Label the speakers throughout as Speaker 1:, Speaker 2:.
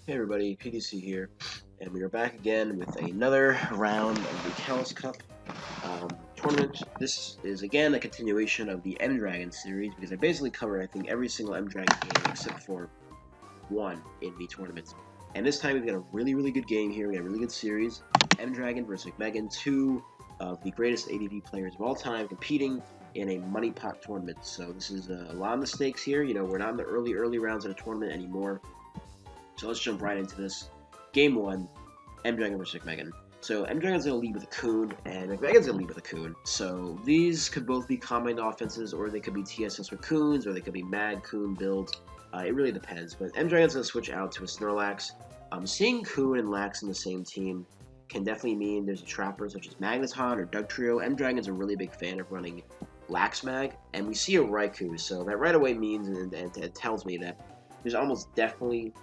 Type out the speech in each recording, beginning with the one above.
Speaker 1: Hey everybody, PDC here, and we are back again with another round of the CALLOUS Cup tournament. This is again a continuation of the M-Dragon series because I basically covered, I think, every single M-Dragon game except for one in the tournament. And this time we've got a really good game here. We got a really good series. M-Dragon versus McMegan, two of the greatest ADV players of all time competing in a money pot tournament. So this is a lot of the stakes here. You know, we're not in the early rounds of the tournament anymore. So let's jump right into this. Game 1, M-Dragon versus McMegan. So M-Dragon's going to lead with a Coon, and McMegan's going to lead with a Coon. So these could both be combined offenses, or they could be TSS or Coons, or they could be Mad Coon builds. It really depends. But M-Dragon's going to switch out to a Snorlax. Seeing Coon and Lax in the same team can definitely mean there's a trapper such as Magneton or Dugtrio. M-Dragon's a really big fan of running Lax Mag, and we see a Raikou. So that right away means, and it tells me that there's almost definitely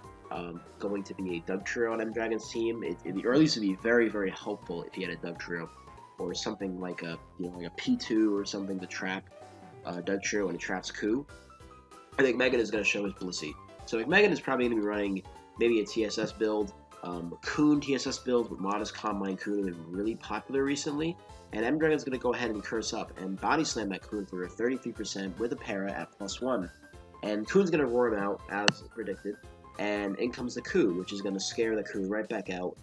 Speaker 1: going to be a Dugtrio on M-Dragon's team. Or at least would be very helpful if he had a Dugtrio or something like a like a P2 or something to trap Dugtrio and it traps Coup. I think Megan is going to show his Blissey. So McMegan is probably going to be running maybe a TSS build, Coon TSS build with Modest Combine Coon have been really popular recently. And M-Dragon's going to go ahead and curse up and body slam that Coon for a 33% with a para at +1. And Coon's going to roar him out as predicted. And in comes the Coup, which is going to scare the Coup right back out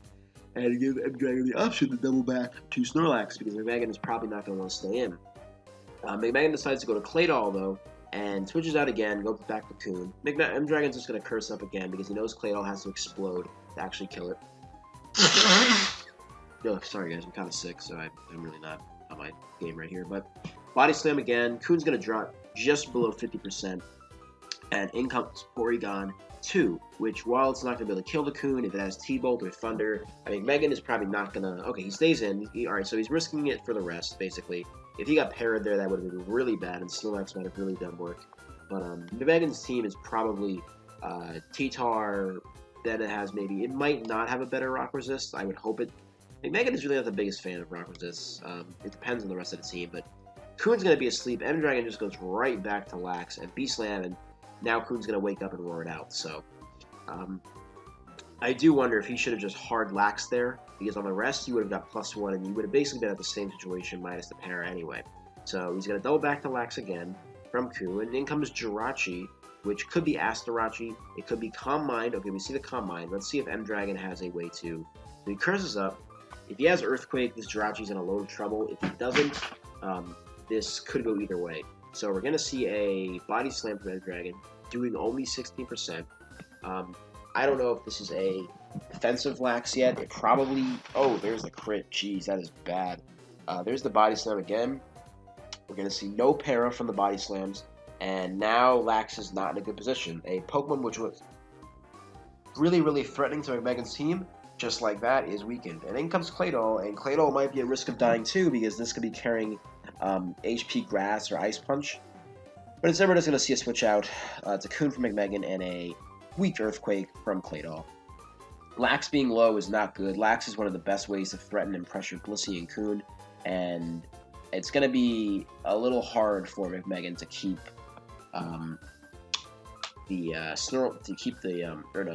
Speaker 1: and give M-Dragon the option to double back to Snorlax because McMegan is probably not going to want to stay in. McMegan decides to go to Claydol, though, and switches out again, goes back to Coon. M-Dragon's just going to curse up again because he knows Claydol has to explode to actually kill it. Oh, sorry guys, I'm kind of sick, so I'm really not on my game right here. But Body Slam again, Coon's going to drop just below 50%, and in comes Porygon 2, which while it's not going to be able to kill the Coon, if it has T-Bolt or Thunder, I mean, Megan is probably not going to... Okay, he stays in. Alright, so he's risking it for the rest, basically. If he got parried there, that would have been really bad, and Snorlax might have really done work. But Megan's team is probably T-Tar, then it has maybe... It might not have a better Rock Resist. I would hope it... I think Megan is really not the biggest fan of Rock Resist. It depends on the rest of the team, but Coon's going to be asleep. M-Dragon just goes right back to Lax and B-Slam, and now Coon's going to wake up and roar it out. So, I do wonder if he should have just hard Lax there, because on the rest, you would have got +1, and you would have basically been at the same situation minus the para anyway. So, he's going to double back to Lax again from Coon, and in comes Jirachi, which could be Asterachi, it could be Calm Mind. Okay, we see the Calm Mind. Let's see if M-Dragon has a way to... So he curses up. If he has Earthquake, this Jirachi's in a load of trouble. If he doesn't, this could go either way. So we're going to see a Body Slam from M-Dragon, doing only 16%. I don't know if this is a defensive Lax yet. It probably... Oh, there's the crit. Jeez, that is bad. There's the Body Slam again. We're going to see no para from the Body Slams. And now Lax is not in a good position. A Pokemon which was really threatening to McMegan's team, just like that, is weakened. And in comes Claydol, and Claydol might be at risk of dying too, because this could be carrying HP Grass or Ice Punch. But instead we're just going to see a switch out to Coon from McMegan and a weak Earthquake from Claydol. Lax being low is not good. Lax is one of the best ways to threaten and pressure Blissey and Coon, and it's going to be a little hard for McMegan to keep it's going to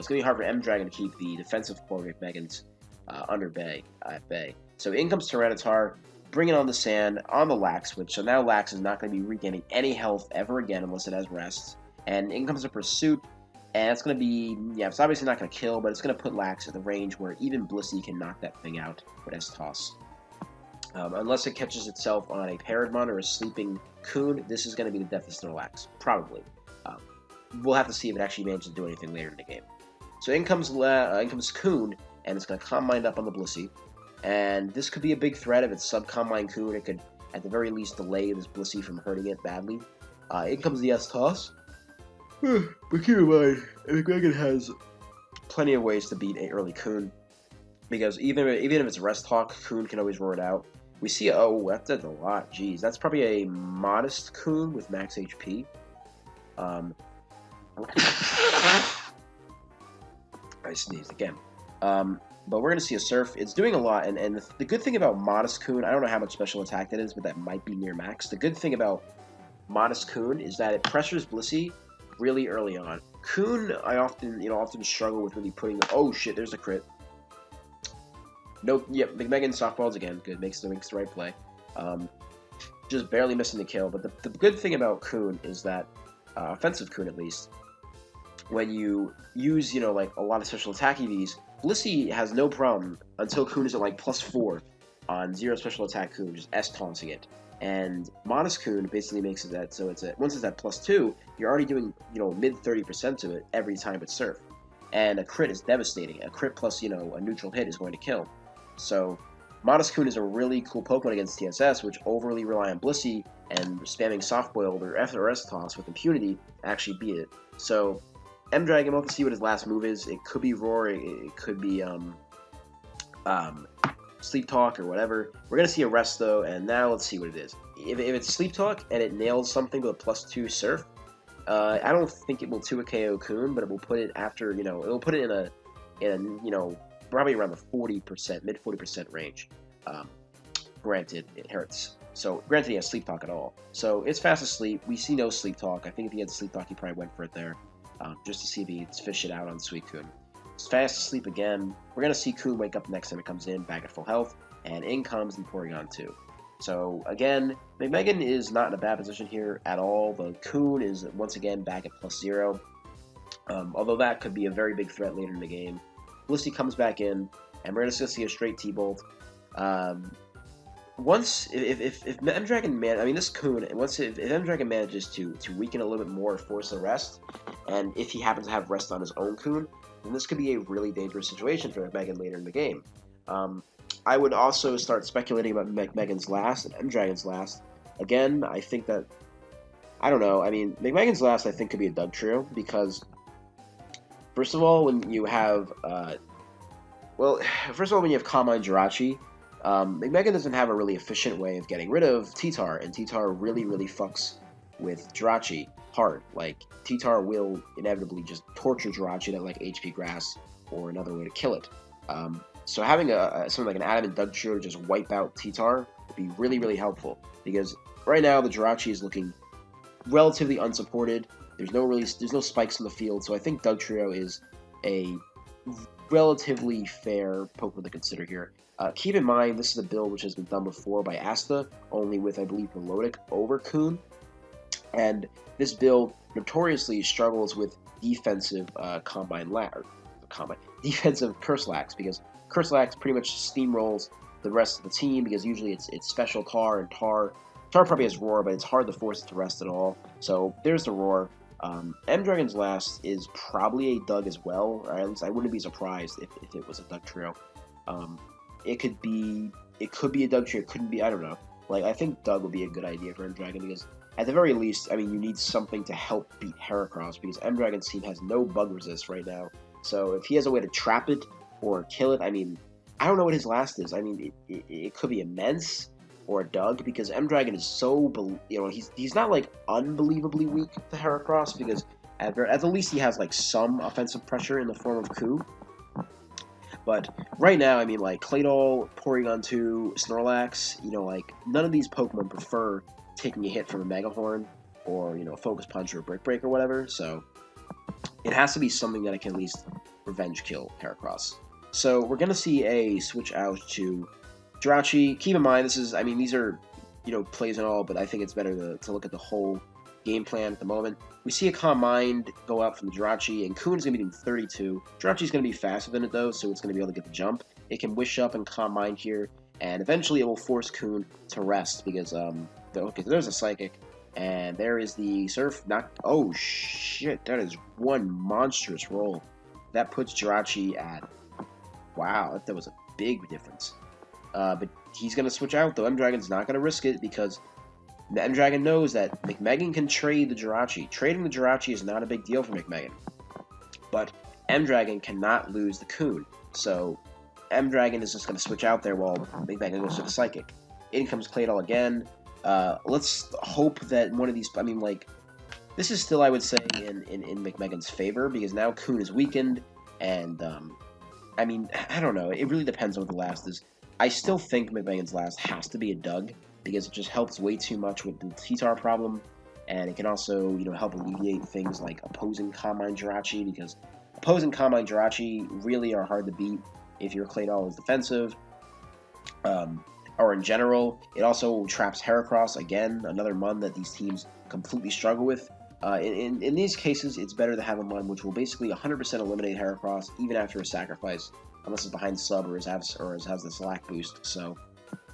Speaker 1: be hard for M-Dragon to keep the defensive core of McMegan's at bay. So in comes Tyranitar, bringing on the sand on the Lax switch. So now Lax is not going to be regaining any health ever again unless it has rest. And in comes a Pursuit, and it's going to be, it's obviously not going to kill, but it's going to put Lax at the range where even Blissey can knock that thing out with S-Toss. Unless it catches itself on a Paradmon or a sleeping Coon, this is going to be the death of Snorlax, probably. We'll have to see if it actually manages to do anything later in the game. So in comes Coon, and it's going to Calm Mind up on the Blissey. And this could be a big threat if it's sub-Calm Mind Coon. It could, at the very least, delay this Blissey from hurting it badly. In comes the S-Toss. But keep in mind, McMegan has plenty of ways to beat an early Coon. Because even if it's Rest Talk, Coon can always roar it out. We see, oh, that's a lot. Jeez, that's probably a Modest Coon with max HP. I sneezed again. But we're going to see a Surf. It's doing a lot, and the good thing about Modest Coon, I don't know how much special attack that is, but that might be near max. The good thing about Modest Coon is that it pressures Blissey really early on. Coon, I often struggle with really putting. Oh shit! There's a crit. Nope. Yep. McMegan softballs again. Good. Makes the right play. Just barely missing the kill. But the good thing about Coon is that offensive Coon at least, when you use like a lot of special attack EVs, Blissey has no problem until Coon is at like +4 on 0 special attack Coon, just S taunting it. And Modest Coon basically makes it that so once it's at +2, you're already doing mid 30% to it every time it's Surf. And a crit is devastating. A crit plus a neutral hit is going to kill. So Modest Coon is a really cool Pokemon against TSS, which overly rely on Blissey and spamming Soft Boiled or F or S toss with impunity to actually beat it. So M-Dragon, we'll have to see what his last move is. It could be Roar, it could be Sleep Talk or whatever. We're going to see a Rest though, and now let's see what it is. If it's Sleep Talk and it nails something with a +2 Surf, I don't think it will 2 a KO Coon, but it will put it after, it will put it in probably around the 40%, mid 40% range. Granted, it hurts. So, granted, he has Sleep Talk at all. So, it's Fast Asleep. We see no Sleep Talk. I think if he had Sleep Talk, he probably went for it there, just to see if he'd fish it out on Suicune. It's Fast Asleep again. We're going to see Coon wake up next time it comes in, back at full health, and in comes the Porygon 2. So, again, McMegan is not in a bad position here at all. The Coon is, once again, back at +0. Although that could be a very big threat later in the game. Blissey comes back in, and we're going to see a straight T-Bolt. If M-Dragon this Coon, if M-Dragon manages to weaken a little bit more, force the Rest, and if he happens to have Rest on his own Coon, then this could be a really dangerous situation for McMegan later in the game. I would also start speculating about McMegan's last and M-Dragon's last. Again, I think that, I don't know, McMegan's last I think could be a Doug Trio, because first of all, when you have, Combine Jirachi, McMegan doesn't have a really efficient way of getting rid of T-Tar, and T-Tar really, really fucks with Jirachi hard. Like, T-Tar will inevitably just torture Jirachi to, like, HP Grass or another way to kill it. So having something like an Adamant Doug Trio to just wipe out T-Tar would be really, really helpful, because right now the Jirachi is looking relatively unsupported. There's no spikes in the field, so I think Doug Trio is a relatively fair Pokemon to consider here. Keep in mind, this is a build which has been done before by Asta, only with, I believe, Melodic over Coon. And this build notoriously struggles with defensive defensive Curse-Lax, because Curse-Lax pretty much steamrolls the rest of the team, because usually it's Special Tar, and Tar probably has Roar, but it's hard to force it to rest at all. So there's the Roar. M-Dragon's last is probably a Doug as well, or at least I wouldn't be surprised if it was a Doug Trio. It could be a Doug Trio, it couldn't be, I don't know. Like, I think Doug would be a good idea for M-Dragon, because at the very least, you need something to help beat Heracross, because M-Dragon's team has no bug resist right now. So if he has a way to trap it or kill it, I don't know what his last is. It could be Immense or a Doug, because M-Dragon is so, he's not, like, unbelievably weak to Heracross, because at the least he has, like, some offensive pressure in the form of Coup. But right now, like, Claydol, Porygon 2, Snorlax, none of these Pokemon prefer taking a hit from a Megahorn or, Focus Punch or Brick Break or whatever, so it has to be something that can at least revenge kill Heracross. So we're going to see a switch out to Jirachi. Keep in mind, these are, plays and all, but I think it's better to look at the whole game plan at the moment. We see a Calm Mind go out from the Jirachi, and Coon's going to be doing 32. Jirachi's going to be faster than it, though, so it's going to be able to get the jump. It can Wish Up and Calm Mind here, and eventually it will force Coon to rest, because, okay, so there's a Psychic, and there is the Surf. Oh, shit, that is one monstrous roll. That puts Jirachi at, wow, that was a big difference. But he's going to switch out, though. M-Dragon's not going to risk it, because M-Dragon knows that McMegan can trade the Jirachi. Trading the Jirachi is not a big deal for McMegan. But M-Dragon cannot lose the Coon. So M-Dragon is just going to switch out there while McMegan goes to the Psychic. In comes Claydol again. Let's hope that one of these, this is still, I would say, in McMegan's favor, because now Coon is weakened, and, I don't know. It really depends on what the last is. I still think McMegan's last has to be a Doug, because it just helps way too much with the T-Tar problem. and it can also, you know, help alleviate things like opposing Combine Jirachi, because opposing Combine Jirachi really are hard to beat if your Claydol is defensive, or in general. It also traps Heracross, again, another Mun that these teams completely struggle with. In these cases, it's better to have a Mun which will basically 100% eliminate Heracross, even after a sacrifice, unless it's behind sub or has the Slack boost. So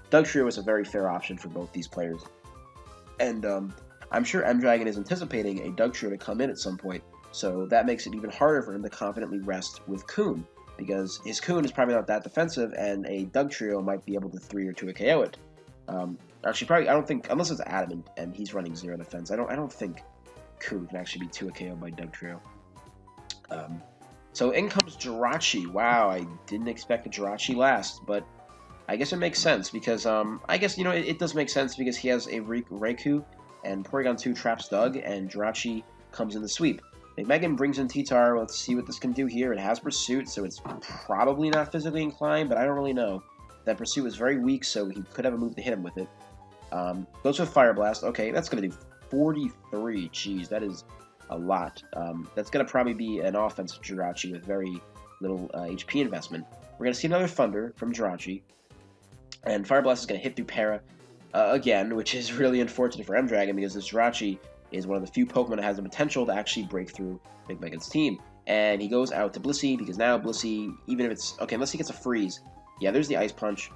Speaker 1: Dugtrio is a very fair option for both these players. And I'm sure M-Dragon is anticipating a Dugtrio to come in at some point, so that makes it even harder for him to confidently rest with Kun, because his Kun is probably not that defensive, and a Dugtrio might be able to 3 or 2 a KO it. Actually, probably, I don't think, unless it's Adamant and he's running 0 defense, I don't think Kun can actually be 2 a KO by Dugtrio. So in comes Jirachi. Wow, I didn't expect a Jirachi last, but I guess it makes sense, because I guess, you know, it does make sense because he has a Raikou, and Porygon 2 traps Doug, and Jirachi comes in the sweep. McMegan brings in T-Tar. Let's see what this can do here. It has Pursuit, so it's probably not physically inclined, but I don't really know. That Pursuit was very weak, so he could have a move to hit him with it. Goes with Fire Blast. Okay, that's going to do 43. Jeez, that is a lot. That's going to probably be an offensive Jirachi with very little HP investment. We're going to see another Thunder from Jirachi. And Fire Blast is going to hit through Para again, which is really unfortunate for M-Dragon, because this Jirachi is one of the few Pokemon that has the potential to actually break through McMegan's team. And he goes out to Blissey, because now Blissey, even if it's... Okay, unless he gets a freeze. Yeah, there's the Ice Punch.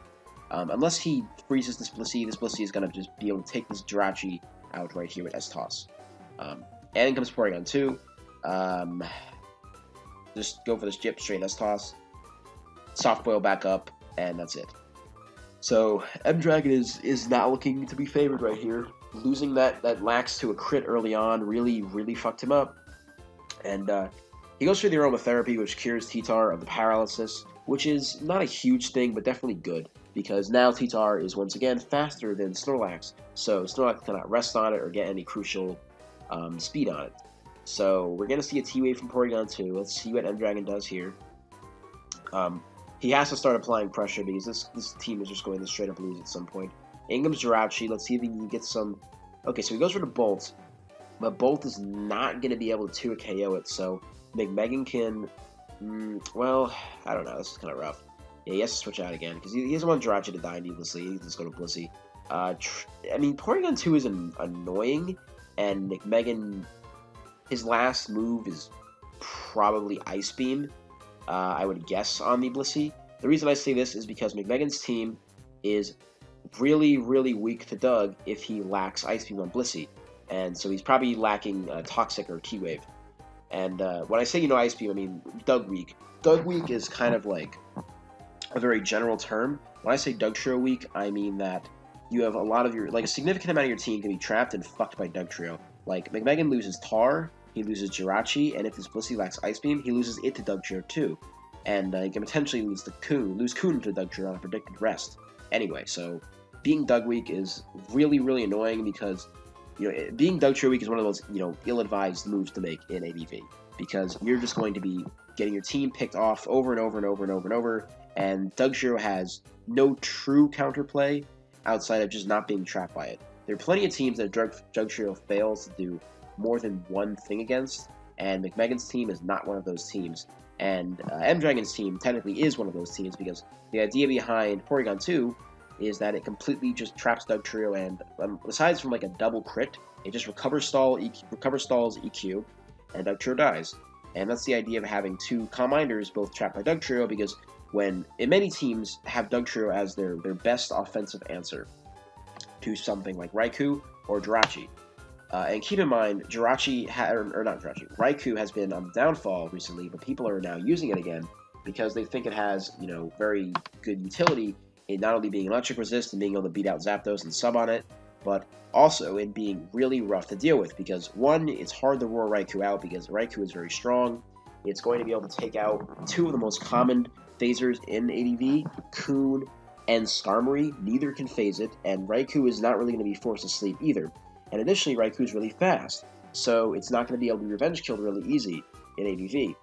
Speaker 1: Unless he freezes this Blissey is going to just be able to take this Jirachi out right here with S-Toss. And in comes Porygon 2. Just go for this Jip, straight S-Toss. Soft Boil back up, and that's it. So M-Dragon is not looking to be favored right here. Losing that Lax to a crit early on really fucked him up. And he goes through the Aromatherapy, which cures T-Tar of the paralysis, which is not a huge thing, but definitely good, because now T-Tar is once again faster than Snorlax, so Snorlax cannot rest on it or get any crucial speed on it. So we're going to see a T-Wave from Porygon 2. Let's see what M-Dragon does here. He has to start applying pressure, because this team is just going to straight up lose at some point. In comes Jirachi. Let's see if he can get some... Okay, so he goes for the Bolt, but Bolt is not going to be able to 2 a KO it, so McMegan can... well, I don't know. This is kind of rough. Yeah, he has to switch out again, because he doesn't want Jirachi to die needlessly. He just go to Blissey. I mean, Porygon 2 is annoying, and McMegan... His last move is probably Ice Beam, I would guess, on the Blissey. The reason I say this is because McMegan's team is really weak to Doug if he lacks Ice Beam on Blissey. And so he's probably lacking Toxic or T-Wave. And when I say, you know, Ice Beam, I mean Doug weak. Doug weak is kind of like a very general term. When I say Dugtrio weak, I mean that you have a lot of your... Like, a significant amount of your team can be trapped and fucked by Dugtrio. Like, McMegan loses Tar, he loses Jirachi, and if his Blissey lacks Ice Beam, he loses it to Dugtrio too. And he can potentially lose Kun to Dugtrio on a predicted rest. Anyway, so being Doug weak is really annoying, because, you know, being Dugtrio weak is one of those, you know, ill-advised moves to make in ABV, because you're just going to be getting your team picked off over and over, and Dugtrio has no true counterplay outside of just not being trapped by it. There are plenty of teams that Dugtrio fails to do more than one thing against, and McMegan's team is not one of those teams. And M-Dragon's team technically is one of those teams, because the idea behind Porygon 2 is that it completely just traps Dugtrio, and aside from like a double crit, it just recovers stalls EQ, and Dugtrio dies. And that's the idea of having 2 Calm-Minders both trapped by Dugtrio, because when many teams have Dugtrio as their best offensive answer to something like Raikou or Jirachi. And keep in mind, Raikou has been on the downfall recently, but people are now using it again because they think it has, you know, very good utility in not only being electric resist and being able to beat out Zapdos and sub on it, but also in being really rough to deal with, because one, it's hard to roar Raikou out because Raikou is very strong. It's going to be able to take out 2 of the most common phasers in ADV, Kun and Skarmory. Neither can phase it, and Raikou is not really going to be forced to sleep either. And additionally, Raikou is really fast, so it's not going to be able to be revenge killed really easy in ABV.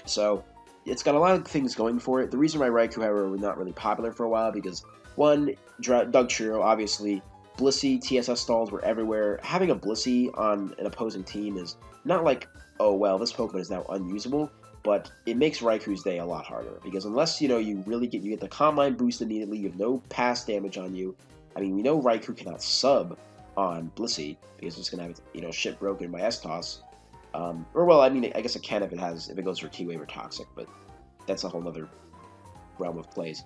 Speaker 1: So it's got a lot of things going for it. The reason why Raikou, however, was not really popular for a while, because one, Dugtrio obviously Blissey, TSS stalls were everywhere. Having a Blissey on an opposing team is not like, oh well, this Pokemon is now unusable, but it makes Raiku's day a lot harder, because unless, you really you get the Calm Mind boost immediately, you have no pass damage on you. I mean, we know Raikou cannot sub on Blissey, because it's going to have its, shit broken by S-Toss. Or, well, I mean, I guess it can if it goes for T-Wave or Toxic, but that's a whole other realm of plays.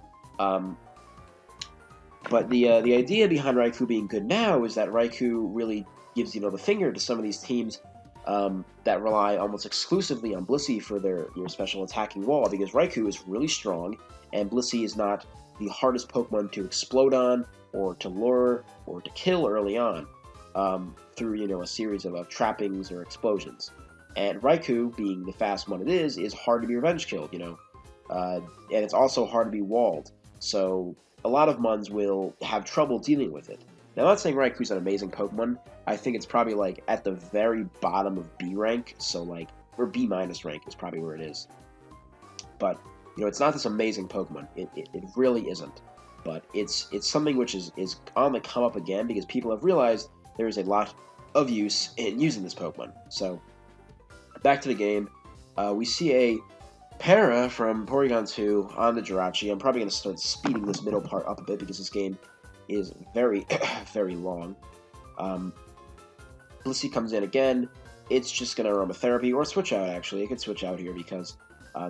Speaker 1: But the idea behind Raikou being good now is that Raikou really gives, the finger to some of these teams that rely almost exclusively on Blissey for their special attacking wall, because Raikou is really strong, and Blissey is not the hardest Pokemon to explode on, or to lure, or to kill early on, through, a series of trappings or explosions. And Raikou, being the fast one it is hard to be revenge killed, and it's also hard to be walled. So a lot of Mons will have trouble dealing with it. Now, I'm not saying Raikou's an amazing Pokemon. I think it's probably, at the very bottom of B rank, so, or B- rank is probably where it is. But, it's not this amazing Pokemon. It really isn't. But it's something which is on the come up again, because people have realized there is a lot of use in using this Pokemon. So, back to the game. We see a Para from Porygon 2 on the Jirachi. I'm probably going to start speeding this middle part up a bit, because this game is very, very long. Blissey comes in again. It's just going to Aromatherapy, or switch out, actually. It could switch out here because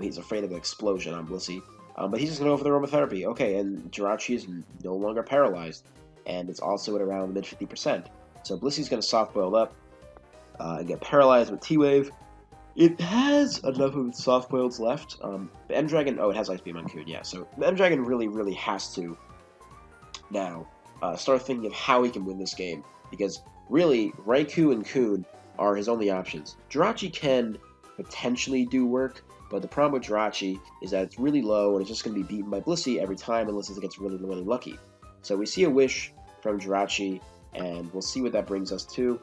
Speaker 1: he's afraid of an explosion on Blissey. But he's just going to go for the Aromatherapy. Okay, and Jirachi is no longer paralyzed, and it's also at around mid 50%. So Blissey's going to soft boil up and get paralyzed with T-Wave. It has enough of its soft boils left. The M-Dragon, it has Ice Beam on Coon, yeah. So the M-Dragon really, really has to now start thinking of how he can win this game, because really, Raikou and Coon are his only options. Jirachi can potentially do work, but the problem with Jirachi is that it's really low, and it's just going to be beaten by Blissey every time unless it gets really, really lucky. So we see a Wish from Jirachi, and we'll see what that brings us to.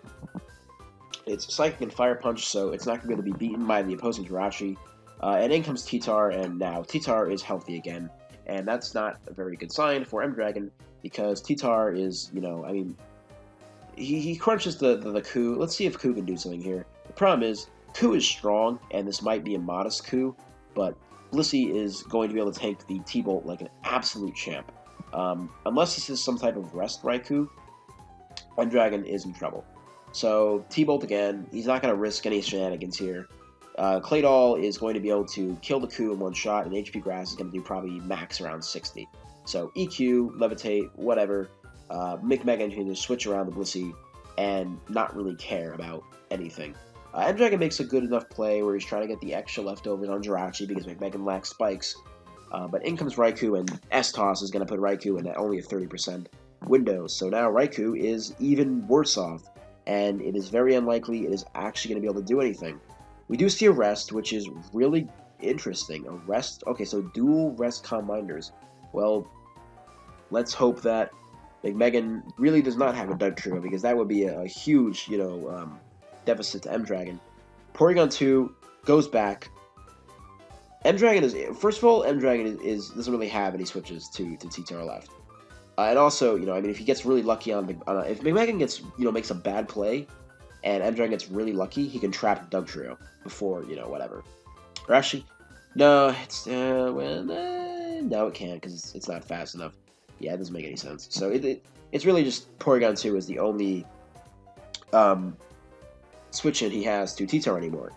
Speaker 1: It's Psychic and Fire Punch, so it's not going to be beaten by the opposing Jirachi. And in comes T-Tar, and now T-Tar is healthy again. And that's not a very good sign for M-Dragon, because T-Tar is, he crunches the Coup. Let's see if Coup can do something here. The problem is, Coup is strong, and this might be a modest Coup, but Blissey is going to be able to tank the T-Bolt like an absolute champ. Unless this is some type of rest Raikou, M-Dragon is in trouble. So, T-Bolt again, he's not going to risk any shenanigans here. Claydol is going to be able to kill the Coup in one shot, and HP Grass is going to do probably max around 60. So, EQ, Levitate, whatever. McMegan can just switch around the Blissey and not really care about anything. M-Dragon makes a good enough play where he's trying to get the extra leftovers on Jirachi because McMegan lacks spikes. But in comes Raikou, and S-Toss is going to put Raikou in at only a 30% window. So now Raikou is even worse off, and it is very unlikely it is actually going to be able to do anything. We do see a rest, which is really interesting. A rest? Okay, so dual rest Calm Minders. Well, let's hope that McMegan really does not have a Doug Trio, because that would be a huge, deficit to M-Dragon. Porygon 2 goes back. M-Dragon is, first of all, M-Dragon doesn't really have any switches to T-Tar left. And also, if he gets really lucky if McMegan gets, makes a bad play, and M-Dragon gets really lucky, he can trap Doug Trio before, whatever. Or actually, no, no, it can't, because it's not fast enough. Yeah, it doesn't make any sense. So it's really just Porygon 2 is the only switch-in he has to T-Tar anymore.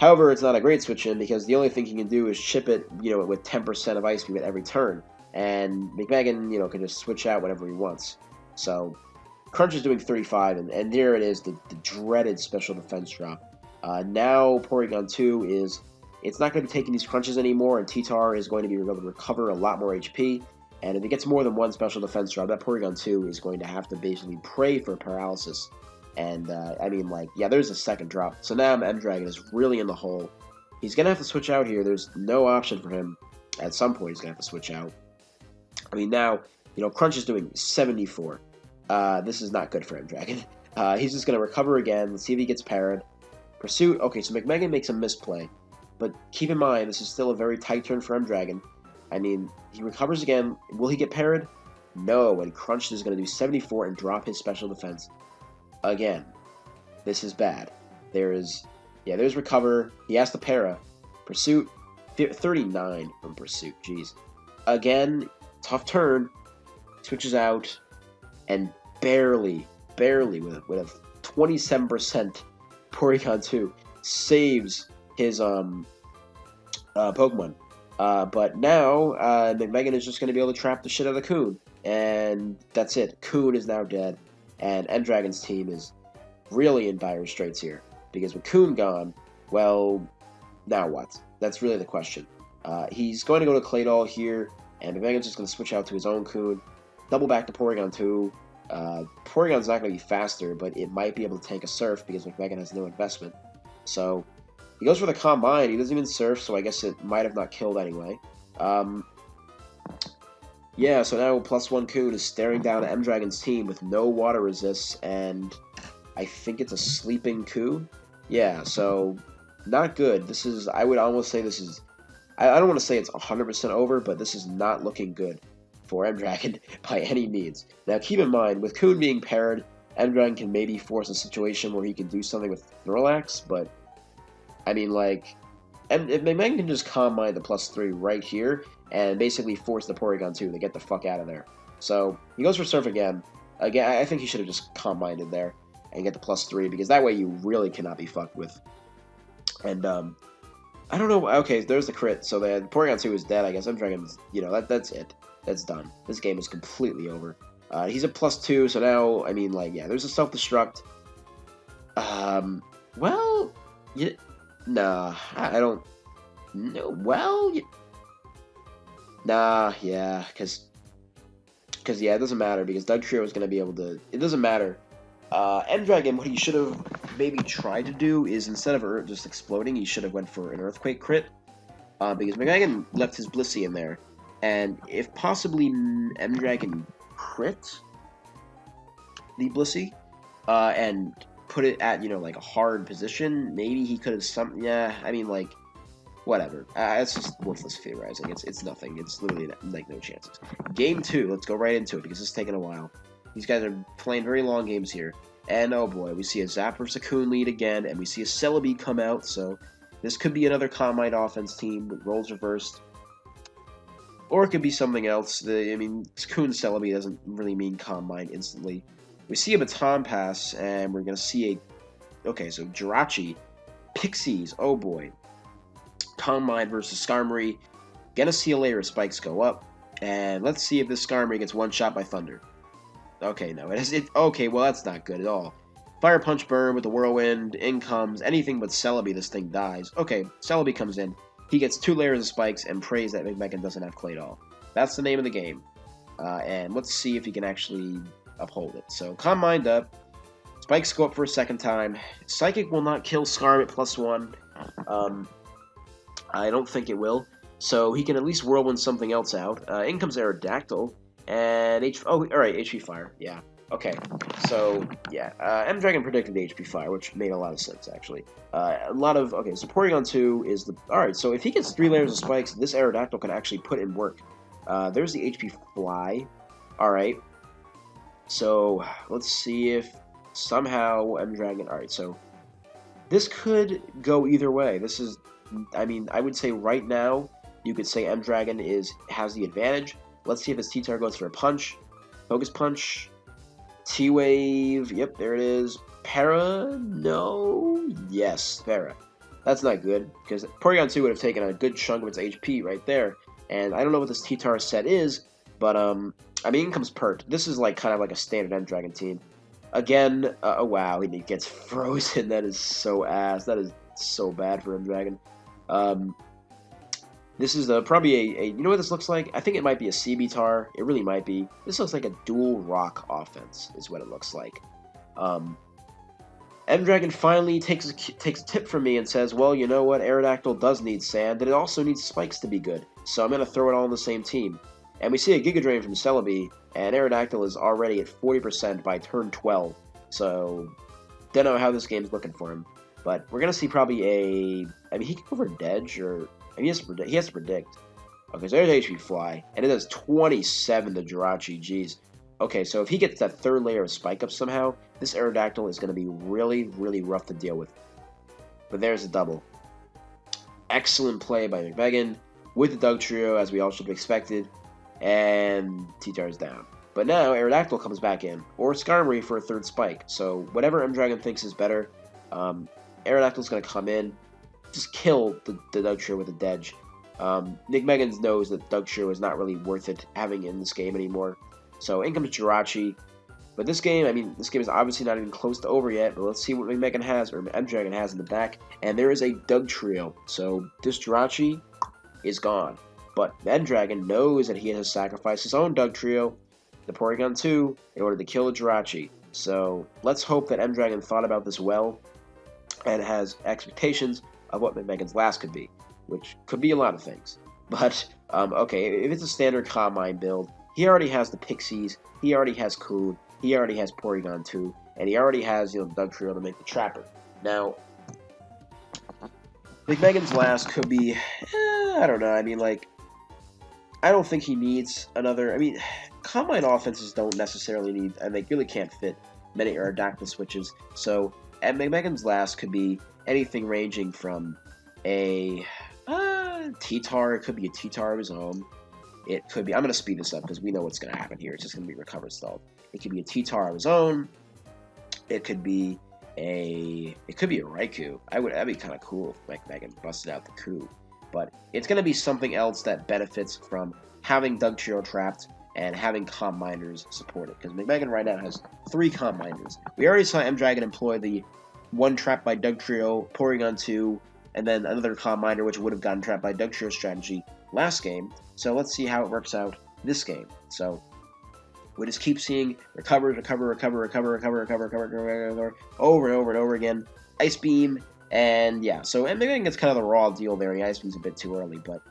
Speaker 1: However, it's not a great switch-in, because the only thing he can do is chip it, with 10% of Ice Beam at every turn. And McMegan, can just switch out whenever he wants. So, Crunch is doing 35, and there it is, the dreaded special defense drop. Now, Porygon 2 it's not going to be taking these crunches anymore, and T-Tar is going to be able to recover a lot more HP. And if it gets more than one special defense drop, that Porygon 2 is going to have to basically pray for paralysis. And, there's a second drop. So now M-Dragon is really in the hole. He's going to have to switch out here. There's no option for him. At some point, he's going to have to switch out. Now, Crunch is doing 74. This is not good for M-Dragon. He's just going to recover again. Let's see if he gets parried. Pursuit. Okay, so McMegan makes a misplay. But keep in mind, this is still a very tight turn for M-Dragon. He recovers again. Will he get parried? No, and Crunch is going to do 74 and drop his special defense. Again, this is bad. There's Recover. He has to para. Pursuit, 39 from Pursuit. Jeez. Again, tough turn. Switches out, and barely, with a 27% Porygon 2, saves his Pokemon. But now, McMegan is just going to be able to trap the shit out of Coon. And that's it. Coon is now dead. And N-Dragon's team is really in dire straits here. Because with Coon gone, well, now what? That's really the question. He's going to go to Claydol here, and McMegan's just going to switch out to his own Coon. Double back to Porygon 2. Porygon's not going to be faster, but it might be able to tank a Surf because McMegan has no investment. So he goes for the Combine. He doesn't even Surf, so I guess it might have not killed anyway. Yeah, so now +1 Coon is staring down M-Dragon's team with no water resists, and I think it's a sleeping Coon. Yeah, so not good. This is, I would almost say this is, I don't want to say it's 100% over, but this is not looking good for M-Dragon by any means. Now, keep in mind, with Coon being paired, M-Dragon can maybe force a situation where he can do something with Snorlax, but, I mean, like, if McMegan can just Combine the +3 right here, and basically force the Porygon 2 to get the fuck out of there. So, he goes for Surf again. Again, I think he should have just Combined it there and get the +3, because that way you really cannot be fucked with. And, I don't know, okay, there's the crit, so the Porygon 2 is dead, I guess. M-Dragon's, you know, that's it. That's done. This game is completely over. He's at +2, so now, I mean, like, yeah, there's a self-destruct. Well, yeah, nah, I don't, no, well, nah, yeah, because, yeah, it doesn't matter, because Dugtrio is going to be able to, it doesn't matter. M-Dragon, what he should have maybe tried to do is, instead of just exploding, he should have went for an Earthquake crit, because McMegan left his Blissey in there, and if possibly M-Dragon crit the Blissey, and put it at, you know, like a hard position, maybe he could have yeah, I mean, like, whatever. It's just worthless theorizing. It's nothing. It's literally, like, no chances. Game 2, let's go right into it, because it's taking a while. These guys are playing very long games here. And, oh boy, we see a Zap versus a Coon lead again, and we see a Celebi come out, so this could be another Combine offense team with roles reversed. Or it could be something else. I mean, Coon Celebi doesn't really mean Combine instantly. We see a Baton Pass, and we're going to see a... Okay, so Jirachi, Pixies, oh boy. Combine versus Skarmory. Gonna see a layer of spikes go up. And let's see if this Skarmory gets one shot by Thunder. Okay, no. Okay, well, that's not good at all. Fire Punch Burn with the Whirlwind. In comes anything but Celebi. This thing dies. Okay, Celebi comes in. He gets 2 layers of spikes and prays that McMegan doesn't have Claydol. That's the name of the game. And let's see if he can actually uphold it. So, Combined up. Spikes go up for a second time. Psychic will not kill Skarm at +1. I don't think it will. So, he can at least Whirlwind something else out. In comes Aerodactyl. And alright, HP Fire. Yeah. Okay. So, yeah. M-Dragon predicted HP Fire, which made a lot of sense, actually. Okay, so Porygon 2 is the... Alright, so if he gets 3 layers of spikes, this Aerodactyl can actually put in work. There's the HP Fly. Alright. So, let's see if somehow M-Dragon... Alright, so this could go either way. This is... I mean, I would say right now, you could say M-Dragon has the advantage. Let's see if his T-Tar goes for a punch. Focus Punch. T-Wave. Yep, there it is. Para? No. Yes, Para. That's not good, because Porygon 2 would have taken a good chunk of its HP right there. And I don't know what this T-Tar set is, but, I mean, in comes Pert. This is, like, kind of like a standard M-Dragon team. Again, oh, wow, he gets frozen. That is so ass. That is so bad for M-Dragon. This is probably you know what this looks like? I think it might be a C-Tar. It really might be. This looks like a dual rock offense, is what it looks like. M-Dragon finally takes a tip from me and says, well, you know what? Aerodactyl does need sand, and it also needs spikes to be good. So I'm going to throw it all on the same team. And we see a Giga Drain from Celebi, and Aerodactyl is already at 40% by turn 12. So, don't know how this game's looking for him. But we're going to see probably I mean, he can go for Dedge, or... I mean, he has to predict. Okay, so there's HP Fly, and it does 27 to Jirachi, jeez. Okay, so if he gets that third layer of Spike Up somehow, this Aerodactyl is going to be really, really rough to deal with. But there's a double. Excellent play by McMegan with the Doug Trio, as we all should have expected, and T-Tar's down. But now Aerodactyl comes back in, or Skarmory for a third Spike. So whatever M-Dragon thinks is better, Aerodactyl's going to come in, just kill the Doug Trio with a Dedge. Nick Meggins knows that Doug Trio is not really worth it having in this game anymore. So in comes Jirachi. But this game, I mean, this game is obviously not even close to over yet, but let's see what McMegan has, or M-Dragon has in the back. And there is a Doug Trio. So this Jirachi is gone. But M-Dragon knows that he has to sacrifice his own Doug Trio, the Porygon 2, in order to kill the Jirachi. So let's hope that M-Dragon thought about this well and has expectations of what McMegan's last could be, which could be a lot of things. But, okay, if it's a standard Calm Mind build, he already has the Pixies, he already has Coon, he already has Porygon 2, and he already has, Doug Trio to make the Trapper. Now, McMegan's last could be, I don't know, I mean, like, I don't think he needs another, I mean, Calm Mind offenses don't necessarily need, and they really can't fit many Aerodactyl switches, so, McMegan's last could be anything ranging from a T-Tar, it could be a T-Tar of his own. It could be, I'm going to speed this up because we know what's going to happen here. It's just going to be recover stalled. It could be a T-Tar of his own. It could be a Raikou. That'd be kind of cool if McMegan busted out the coup. But it's going to be something else that benefits from having Doug Trio trapped and having Calm Minders support it. Because McMegan right now has 3 Calm Minders. We already saw M-Dragon employ the one trapped by Doug Trio, Porygon 2, and then another Calm Minder, which would have gotten trapped by Doug Trio strategy last game. So let's see how it works out this game. So we just keep seeing recover, over and over and over again. Ice Beam, and yeah, so McMegan gets kind of the raw deal there. The Ice Beam's a bit too early, but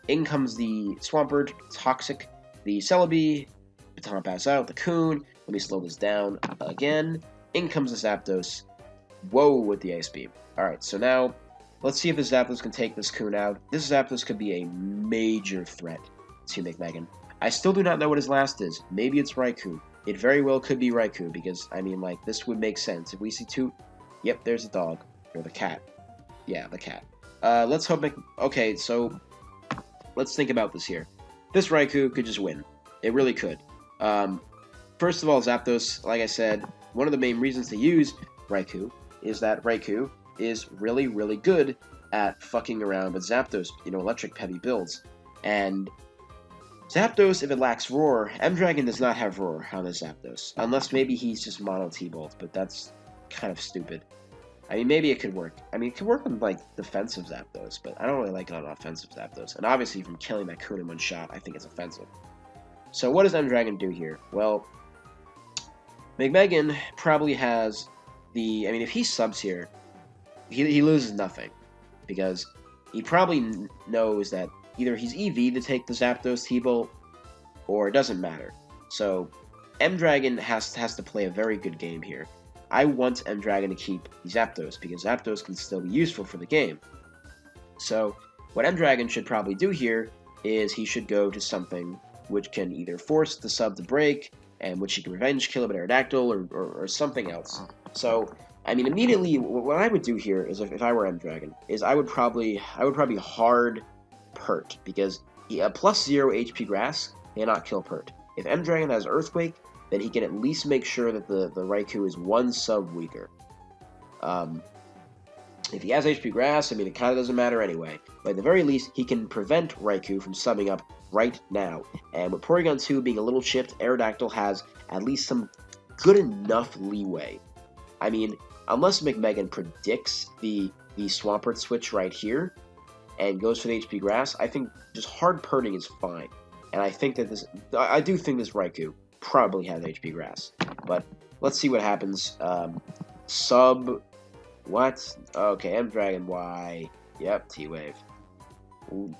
Speaker 1: in comes the Swampert, Toxic, the Celebi, Baton Pass out, the Coon. Let me slow this down again. In comes the Zapdos. Whoa, with the Ice Beam. Alright, so now, let's see if the Zapdos can take this Coon out. This Zapdos could be a major threat to McMegan. I still do not know what his last is. Maybe it's Raikou. It very well could be Raikou, because, I mean, like, this would make sense. If we see 2... Yep, there's the dog. Or the cat. Yeah, the cat. Let's hope... Okay, so, let's think about this here. This Raikou could just win. It really could. First of all, Zapdos, like I said, one of the main reasons to use Raikou is that Raikou is really, really good at fucking around with Zapdos, electric heavy builds. And Zapdos, if it lacks Roar, M-Dragon does not have Roar on this Zapdos. Unless maybe he's just mono T-Bolt, but that's kind of stupid. I mean, maybe it could work. I mean, it could work on, like, defensive Zapdos, but I don't really like it on offensive Zapdos. And obviously, from killing that Coon in one shot, I think it's offensive. So what does M-Dragon do here? Well, McMegan probably has the... I mean, if he subs here, he loses nothing. Because he probably knows that either he's EV to take the Zapdos T-Bolt, or it doesn't matter. So, M-Dragon has to play a very good game here. I want M-Dragon to keep Zapdos, because Zapdos can still be useful for the game. So, what M-Dragon should probably do here is he should go to something which can either force the sub to break, and which he can revenge kill with Aerodactyl, or something else. So, I mean, immediately, what I would do here is, if I were M-Dragon, is I would probably hard Pert, because a +0 HP Grass cannot kill Pert. If M-Dragon has Earthquake, then he can at least make sure that the Raikou is 1 sub weaker. If he has HP Grass, I mean, it kind of doesn't matter anyway. But at the very least, he can prevent Raikou from subbing up right now. And with Porygon 2 being a little chipped, Aerodactyl has at least some good enough leeway. I mean, unless McMegan predicts the Swampert switch right here, and goes for the HP Grass, I think just hard Perting is fine. And I think that I do think this Raikou probably has HP Grass. But let's see what happens. Sub, what? Okay, M-Dragon Y. Yep, T-Wave.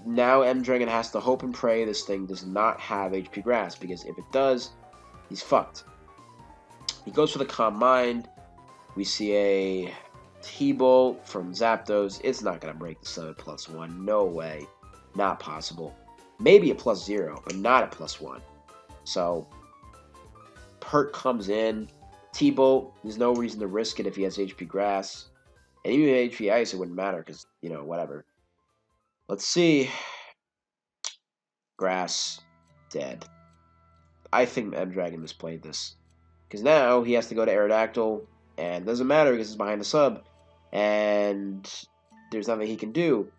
Speaker 1: Now M-Dragon has to hope and pray this thing does not have HP Grass, because if it does, he's fucked. He goes for the Calm Mind. We see a T-Bolt from Zapdos. It's not going to break the 7+1. No way. Not possible. maybe a +0, but not a +1. So Pert comes in. T-Bolt, there's no reason to risk it if he has HP Grass. And even HP Ice, it wouldn't matter because, whatever. Let's see. Grass, dead. I think M-Dragon misplayed this. Because now he has to go to Aerodactyl, and it doesn't matter because it's behind the sub, and there's nothing he can do.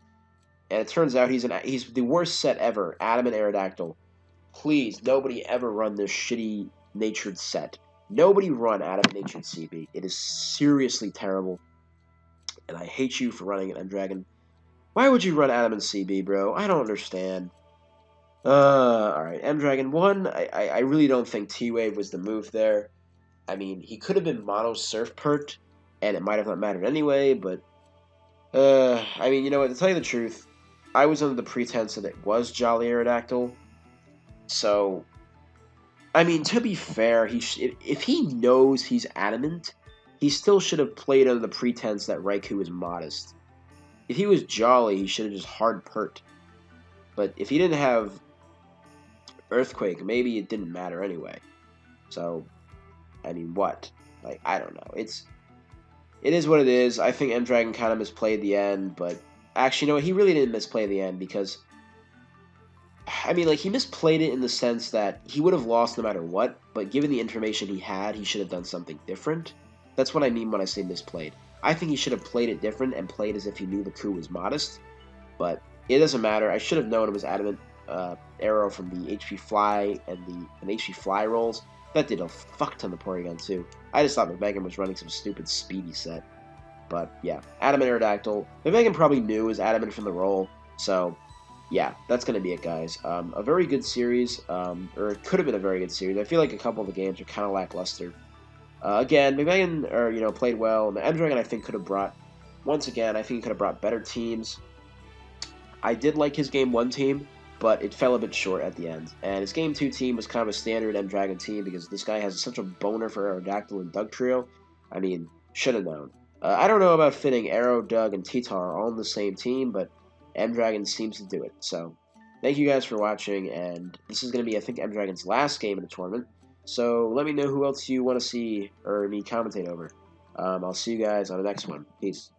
Speaker 1: And it turns out he's the worst set ever, Adamant Aerodactyl. Please, nobody ever run this shitty natured set. Nobody run Adamant Natured CB. It is seriously terrible, and I hate you for running an M-Dragon. Why would you run Adamant CB, bro? I don't understand. Alright, M-Dragon 1, I really don't think T-Wave was the move there. I mean, he could have been mono surf pert, and it might have not mattered anyway, but, I mean, you know what, to tell you the truth, I was under the pretense that it was Jolly Aerodactyl, so, I mean, to be fair, if he knows he's adamant, he still should have played under the pretense that Raikou is modest. If he was Jolly, he should have just hard pert. But if he didn't have Earthquake, maybe it didn't matter anyway. So, I mean, what? Like, I don't know. It is what it is. I think M-Dragon kind of misplayed the end, but actually, you know what? He really didn't misplay the end because, I mean, like, he misplayed it in the sense that he would have lost no matter what, but given the information he had, he should have done something different. That's what I mean when I say misplayed. I think he should have played it different and played as if he knew the coup was modest, but it doesn't matter. I should have known it was Adamant Arrow from the HP Fly and the HP Fly rolls. That did a fuck ton of Porygon too. I just thought Megan was running some stupid speedy set. But yeah, Adamant Aerodactyl. Megan probably knew it was Adamant from the roll, so yeah, that's going to be it, guys. A very good series, or it could have been a very good series. I feel like a couple of the games are kind of lackluster. Again, Megan, played well, and the M-Dragon I think could have brought, once again, I think he could have brought better teams. I did like his Game 1 team, but it fell a bit short at the end. And his Game 2 team was kind of a standard M-Dragon team because this guy has such a boner for Aerodactyl and Dugtrio. I mean, should have known. I don't know about fitting Arrow, Doug, and T-Tar all in the same team, but M-Dragon seems to do it. So, thank you guys for watching, and this is going to be, I think, M-Dragon's last game in the tournament. So, let me know who else you want to see or me commentate over. I'll see you guys on the next one. Peace.